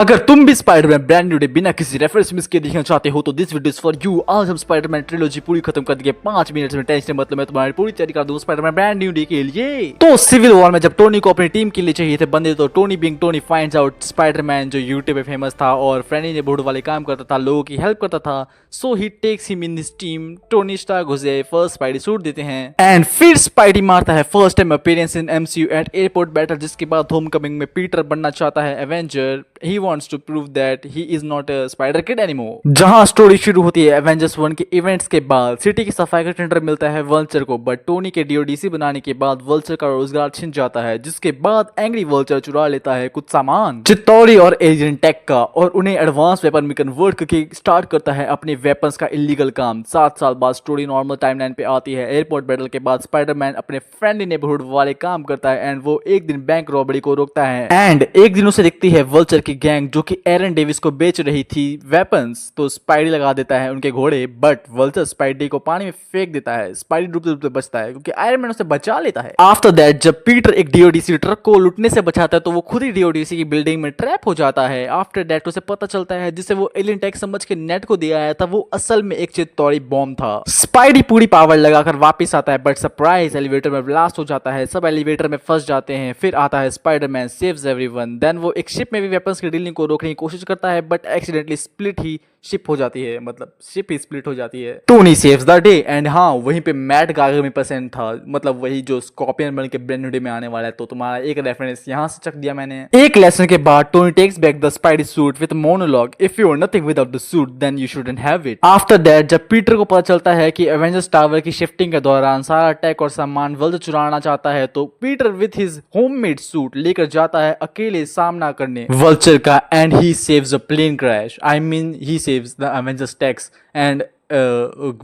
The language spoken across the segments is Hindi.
अगर तुम भी स्पाइडरमैन ब्रांड न्यू डे बिना किसी रेफरेंस मिस के देखना चाहते हो तो this video is for you. आज हम स्पाइडरमैन ट्रिलॉजी पूरी खत्म कर देंगे 5 मिनट में। टेंशन मतलब मैं तुम्हारी पूरी तैयारी कर दूं स्पाइडरमैन ब्रांड न्यू डे के लिए। तो सिविल वॉर में जब टोनी को अपनी टीम के लिए चाहिए थे बंदे तो Tony being Tony finds out Spiderman जो यूट्यूब पे फेमस था और फ्रेंडी ने बोर्ड वाले काम करता था, लोगों की हेल्प करता था। So he takes him in his team. Tony Stark उसे फर्स्ट स्पाइडी सूट देते हैं एंड फिर स्पाइडी मारता है first time appearance in MCU at airport battle, जिसके बाद होमकमिंग में पीटर बनना चाहता है Avenger. He wants to prove that he is not a spider kid anymore। जहां स्टोरी शुरू होती है एवेंजर्स 1 के इवेंट्स के बाद सिटी की सफाई का टेंडर मिलता है वल्चर को, बट टोनी के डीओडीसी बनाने के बाद वल्चर का रोजगार छिन जाता है, जिसके बाद एंग्री वल्चर चुरा लेता है कुछ सामान चित्तौड़ी और एजेंट टेक का और उन्हें एडवांस वेपन में कन्वर्ट करके स्टार्ट करता है अपने वेपन्स का इलीगल काम। 7 साल बाद स्टोरी नॉर्मल टाइमलाइन पे आती है। एयरपोर्ट बैटल के बाद स्पाइडरमैन अपने फ्रेंडली नेबरहुड वाले काम करता है एंड वो एक दिन बैंक रॉबरी को रोकता है एंड एक दिन उसे दिखती है वल्चर की गैंग जो कि एरन डेविस को बेच रही थी वेपन्स। तो स्पाइडी लगा देता है उनके घोड़े, बट वल्चर स्पाइडी को पानी में फेंक देता है। स्पाइडी डूबते डूबते बचता है क्योंकि आयरन मैन उसे बचा लेता है। आफ्टर दैट जब पीटर एक डीओडीसी ट्रक को लुटने से बचाता है तो वो खुद ही डीओडीसी की बिल्डिंग में ट्रैप हो जाता है। आफ्टर दैट उसे पता चलता है जिसे वो एलियन टैग समझ के नेट को दिया आया था वो असल में एक चित्तौड़ी बॉम्ब था। स्पाइडी पूरी पावर लगाकर वापस आता है, बट सरप्राइज एलिवेटर में ब्लास्ट हो जाता है। सब एलिवेटर में फंस जाते हैं। फिर आता है स्पाइडरमैन सेव्स एवरीवन। देन वो एक शिप में भी वेपन्स की डीलिंग को रोकने की कोशिश करता है, but accidentally split he ship हो जाती है, मतलब शिप ही स्प्लिट हो जाती है। Tony saves the day and हाँ वहीं पे मैट गागर में परसेंट था, मतलब वही जो स्कॉर्पियन बन के ब्रांड न्यू डे में आने वाला है। तो तुम्हारा एक रेफरेंस यहाँ से चक दिया मैंने। एक लेसन के बाद Tony takes back the Spidey suit with monologue, if you are nothing without the suit then you shouldn't have it. After that जब पीटर को पता चलता है कि एवेंजर्स टावर की शिफ्टिंग के दौरान सारा टेक और सामान वल्चर चुराना चाहता है तो Peter with his homemade suit लेकर जाता है अकेले सामना करने वल्चर का and he saves a plane crash. I mean he saves the Avengers Tex and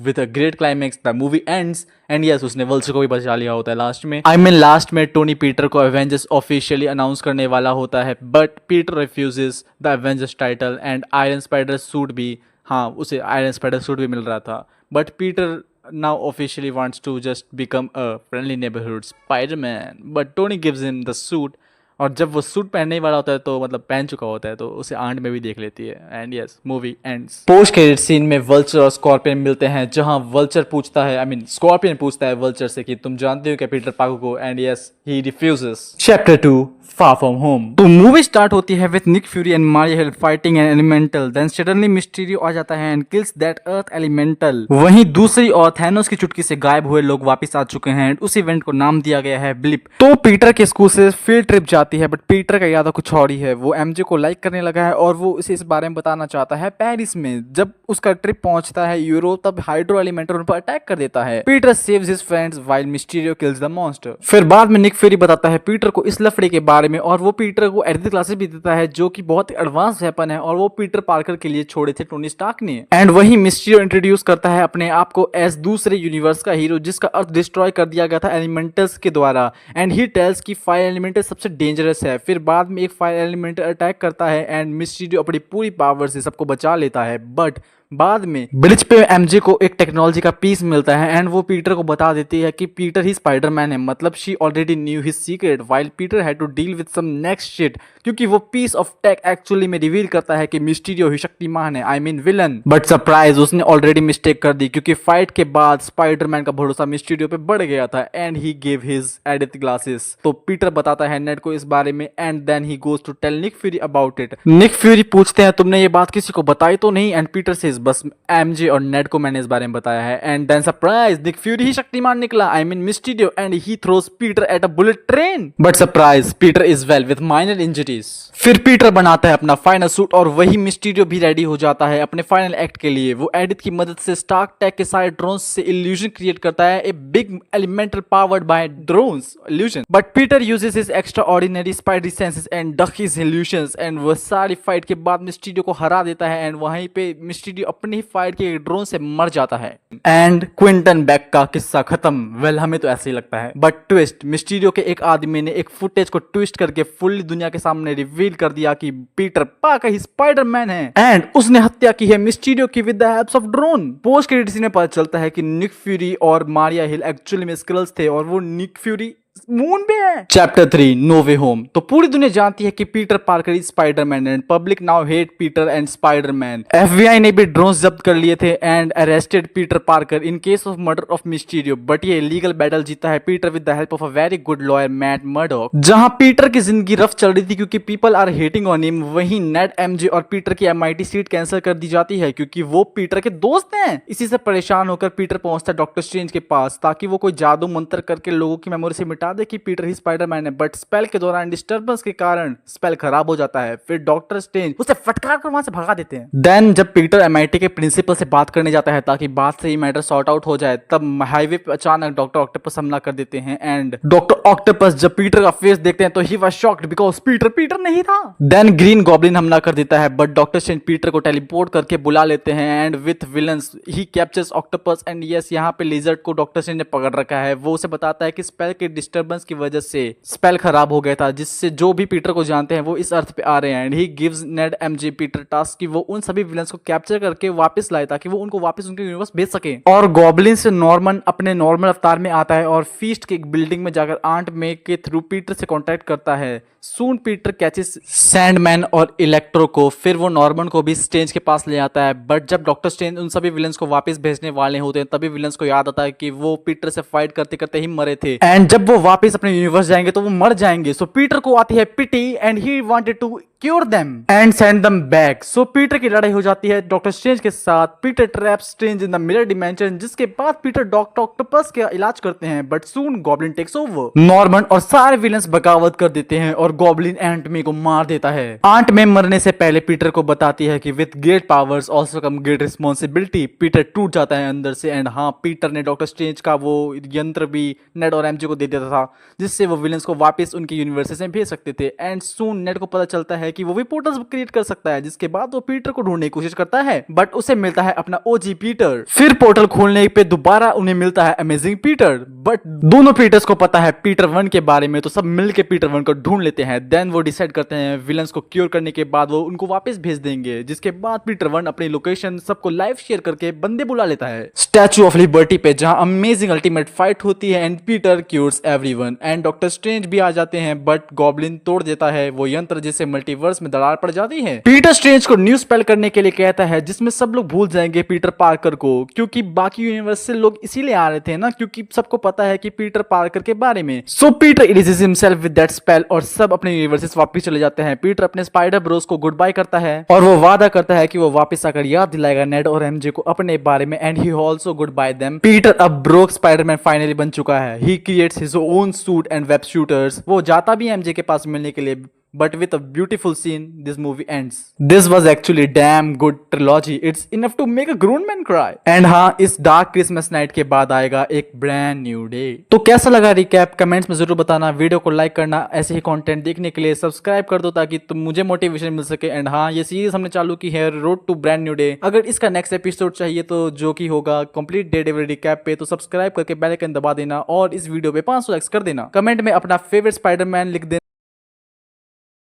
with a great climax the movie ends and yes उसने वल्चर को भी बचा लिया होता है लास्ट में। आई मीन लास्ट में टोनी पीटर को एवेंजर्स ऑफिशियली अनाउंस करने वाला होता है, but Peter refuses the Avengers title and iron spider suit भी, हाँ उसे आयरन स्पाइडर सूट भी मिल रहा था, but Peter now officially wants to just become a friendly neighborhood Spider-Man, but Tony gives him the suit और जब वो सूट पहनने वाला होता है तो मतलब पहन चुका होता है तो उसे आंट में भी देख लेती है and yes movie ends. Post credit scene में वल्चर और स्कॉर्पियन मिलते हैं जहां वल्चर पूछता है, आई मीन स्कॉर्पियन पूछता है वल्चर से कि तुम जानते हो क्या पीटर पार्कर को, and yes he refuses. Chapter 2 far from home. तो मूवी स्टार्ट होती है with Nick Fury and Maria Hill fighting an elemental, then suddenly Mysterio आ जाता है and kills that earth elemental. वहीं दूसरी ओर थैनोस की चुटकी से गायब हुए लोग वापस आ चुके हैं एंड उस इवेंट को नाम दिया गया है ब्लिप। तो पीटर के स्कूल से फील्ड ट्रिप जाती है, बट पीटर का इरादा कुछ और ही है। वो एमजे को लाइक करने लगा है और वो उसे इस बारे में बताना चाहता है पेरिस में। जब उसका ट्रिप पहुंचता है यूरोप तब हाइड्रो एलिमेंटल उन पर अटैक कर देता है। Peter saves his friends while Mysterio kills the monster. फिर बाद में निक फ्यूरी बताता है पीटर को इस लफड़े के बारे में और वो पीटर को एडिट क्लासेस भी देता है जो कि बहुत एडवांस वेपन है और वो पीटर पार्कर के लिए छोड़े थे टोनी स्टार्क ने। एंड वही मिस्टीरियो इंट्रोड्यूस करता है अपने आप को एज दूसरे यूनिवर्स का हीरो जिसका अर्थ डिस्ट्रॉय कर दिया गया था एलिमेंटल्स के द्वारा एंड ही टेल्स कि फायर एलिमेंटल सबसे डेंजरस है। फिर बाद में एक फायर एलिमेंटल अटैक करता है एंड मिस्टीरियो अपनी पूरी पावर से सबको बचा लेता है, बट बाद में ब्रिज पे एमजे को एक टेक्नोलॉजी का पीस मिलता है एंड वो पीटर को बता देती है कि पीटर ही स्पाइडरमैन है, मतलब she already knew his secret while Peter had to deal with some next shit, क्योंकि वो पीस ऑफ टेक एक्चुअली में रिवील करता है कि मिस्टीरियो ही शक्तिमान है, I mean villain. But surprise उसने ऑलरेडी मिस्टेक कर दी क्योंकि फाइट के बाद स्पाइडरमैन का भरोसा मिस्टीरियो पे बढ़ गया था and he give his EDITH glasses. तो पीटर बताता है नेट को इस बारे में and then he goes to tell Nick Fury about it. Nick Fury पूछते हैं तुमने ये बात किसी को बताई तो नहीं, एंड पीटर से बस एमजे और नेड को मैंने इस बारे में बताया है and then surprise Nick Fury he Shaktimaan निकला, I mean Mysterio, and he throws Peter at a bullet train, but surprise Peter is well with minor injuries. फिर पीटर बनाता है अपना फाइनल सूट और वही मिस्टीरियो भी रेडी हो जाता है अपने फाइनल एक्ट के लिए। वो एडिट की मदद से स्टार्क टेक के सारे ड्रोन्स से इल्यूजन क्रिएट करता है, a big elemental powered by drones illusion, but Peter uses his extraordinary spidery senses and duck his illusions and वो सारी फाइट के बाद मिस्टीरियो को हरा देता है एंड वहीं पे मिस्टीरियो अपनी फाइट के ड्रोन से मर जाता है एंड क्विंटन बैक का किस्सा खत्म। वेल हमें तो ऐसे ही लगता है, बट ट्विस्ट मिस्टीरियो के एक आदमी ने एक फुटेज को ट्विस्ट करके फुल्ली दुनिया के सामने रिवील कर दिया कि पीटर पार्कर ही स्पाइडरमैन है एंड उसने हत्या की है मिस्टीरियो की with the help of drone. Post credit scene में पता चलता है कि निक फ्यूरी और मारिया हिल एक्चुअली में स्क्रल्स थे और वो निक फ्यूरी मून पे है। Chapter 3 no way home. तो पूरी दुनिया जानती है कि Peter Parker is Spiderman and public now hate Peter and Spiderman. FBI ने भी ड्रोन्स जब्त कर लिए थे and arrested Peter Parker in case of murder of Mysterio, but ये लीगल बैटल जीता है Peter with the help of a very good lawyer Matt Murdock. जहां पीटर की जिंदगी रफ चल रही थी क्योंकि people are hating on him, वहीं नेड एमजे और पीटर की एमआईटी सीट कैंसिल कर दी जाती है क्योंकि वो पीटर के दोस्त हैं। इसी से परेशान होकर पीटर पहुंचता है डॉक्टर स्ट्रेंज के पास ताकि वो कोई जादू मंत्र करके लोगों की मेमोरी से मिटा दे कि पीटर ही स्पाइडरमैन है, बट स्पेल के दौरान डिस्टर्बेंस के कारण स्पेल खराब हो जाता है। फिर डॉक्टर स्ट्रेंज उसे फटकार कर वहां से भगा देते हैं। देन जब पीटर एमआईटी के प्रिंसिपल से बात करने जाता है ताकि बात से ही मैटर सॉर्ट आउट हो जाए, तब हाईवे पे अचानक डॉक्टर ऑक्टोपस हमला कर देते हैं एंड डॉक्टर ऑक्टोपस जब पीटर का फेस देखते हैं तो he was shocked because Peter नहीं था। देन ग्रीन गॉब्लिन हमला कर देता है बट डॉक्टर स्ट्रेंज पीटर को टेलीपोर्ट करके बुला लेते हैं and with villains he captures octopus and yes यहाँ पे लिजर्ड को डॉक्टर स्ट्रेंज ने पकड़ रखा है। वो उसे बताता है कि स्पेल के डिस्टर्बेंस की वजह से स्पेल खराब हो गया था, जिससे जो भी पीटर को जानते हैं वो इस अर्थ पे आ रहे हैं and he gives Ned MJ Peter task कि वो उन सभी विलन्स को कैप्चर करके वापस लाए ताकि वो उनको वापस उनके यूनिवर्स भेज सके। और गॉब्लिन से नॉर्मन अपने नॉर्मल अवतार में आता है और फीस्ट की एक बिल्डिंग में जाकर आंट मे के थ्रू पीटर से कॉन्टेक्ट करता है। सून पीटर कैचेस सैंडमैन और इलेक्ट्रो को, फिर वो नॉर्मन को भी स्ट्रेंज के पास ले आता है, बट जब डॉक्टर स्ट्रेंज उन सभी विलन्स को वापस भेजने वाले होते हैं तभी विलन्स को याद आता है कि वो पीटर से फाइट करते करते ही मरे थे एंड जब वो वापस अपने यूनिवर्स जाएंगे तो वो मर जाएंगे। सो पीटर को आती है pity and he wanted to cure them and send them back. So Peter की लड़ाई हो जाती है डॉक्टर स्ट्रेंज के साथ। Peter trap Strange in the mirror dimension, जिसके बाद पीटर डॉक्टर ऑक्टोपस का इलाज करते हैं, but soon Goblin takes over. Norman और सारे विलन्स बगावत कर देते हैं और गॉब्लिन एंट मे को मार देता है। आंट मे मरने से पहले पीटर को बताती है कि with great powers also come great responsibility. Peter टूट जाता है अंदर से एंड हाँ, पीटर ने डॉक्टर स्ट्रेंज का वो यंत्र भी नेड और एमजे को दे देता था जिससे वो विलन्स को वापस उनके यूनिवर्सेस में भेज सकते थे एंड सून नेड को पता चलता है कि वो भी पोर्टल्स क्रिएट कर सकता है, जिसके बाद वो पीटर को ढूंढने की कोशिश करता है बट उसे मिलता है अपना ओजी पीटर। फिर पोर्टल खोलने पे दोबारा उन्हें मिलता है अमेजिंग पीटर, बट दोनों पीटर्स को पता है पीटर 1 के बारे में, तो सब मिलके पीटर 1 को ढूंढ लेते हैं। देन वो डिसाइड करते हैं विलन्स को क्योर करने के बाद वो उनको वापस भेज देंगे, जिसके बाद पीटर 1 अपनी लोकेशन सबको लाइव शेयर करके बंदे बुला लेता है स्टैचू ऑफ लिबर्टी पे, जहां अमेजिंग अल्टीमेट फाइट होती है and Peter cures everyone and doctor strange भी आ जाते हैं, बट गॉब्लिन तोड़ देता है वो यंत्र जिससे मल्टीवर्स में दरार पड़ जाती है। पीटर स्ट्रेंज को न्यू स्पेल करने के लिए कहता है जिसमें सब लोग भूल जाएंगे पीटर पार्कर को, क्योंकि बाकी यूनिवर्स से लोग इसीलिए आ रहे थे ना, क्योंकि सबको पता है कि पीटर पार्कर के बारे में। So Peter erases himself with that spell और सब अपने यूनिवर्सेस वापस चले जाते हैं। पीटर अपने स्पाइडर ब्रोस को गुड बाय करता है और वो वादा करता है कि वो वापस आकर याद दिलाएगा नेड और एमजे को अपने बारे में and he also good bye them. Peter अब ब्रोक स्पाइडरमैन फाइनली बन चुका है। He creates his own suit and web shooters. वो जाता भी एमजे के पास मिलने के लिए, but with a beautiful scene this movie ends. This was actually damn good trilogy. It's enough to make a grown man cry. And हाँ, इस dark Christmas night के बाद आएगा एक brand new day. तो कैसा लगा रिकैप कमेंट्स में जरूर बताना। वीडियो को लाइक करना, ऐसे ही कंटेंट देखने के लिए सब्सक्राइब कर दो ताकि तुम मुझे मोटिवेशन मिल सके। एंड हाँ, ये सीरीज हमने चालू की है road to brand new day. अगर इसका नेक्स्ट एपिसोड चाहिए तो जो कि होगा कंप्लीट डे डेविल रिकैप पे, तो सब्सक्राइब करके बेल आइकन दबा देना और इस वीडियो पे 500 लाइक्स कर देना। कमेंट में अपना फेवरेट स्पाइडरमैन लिख देना।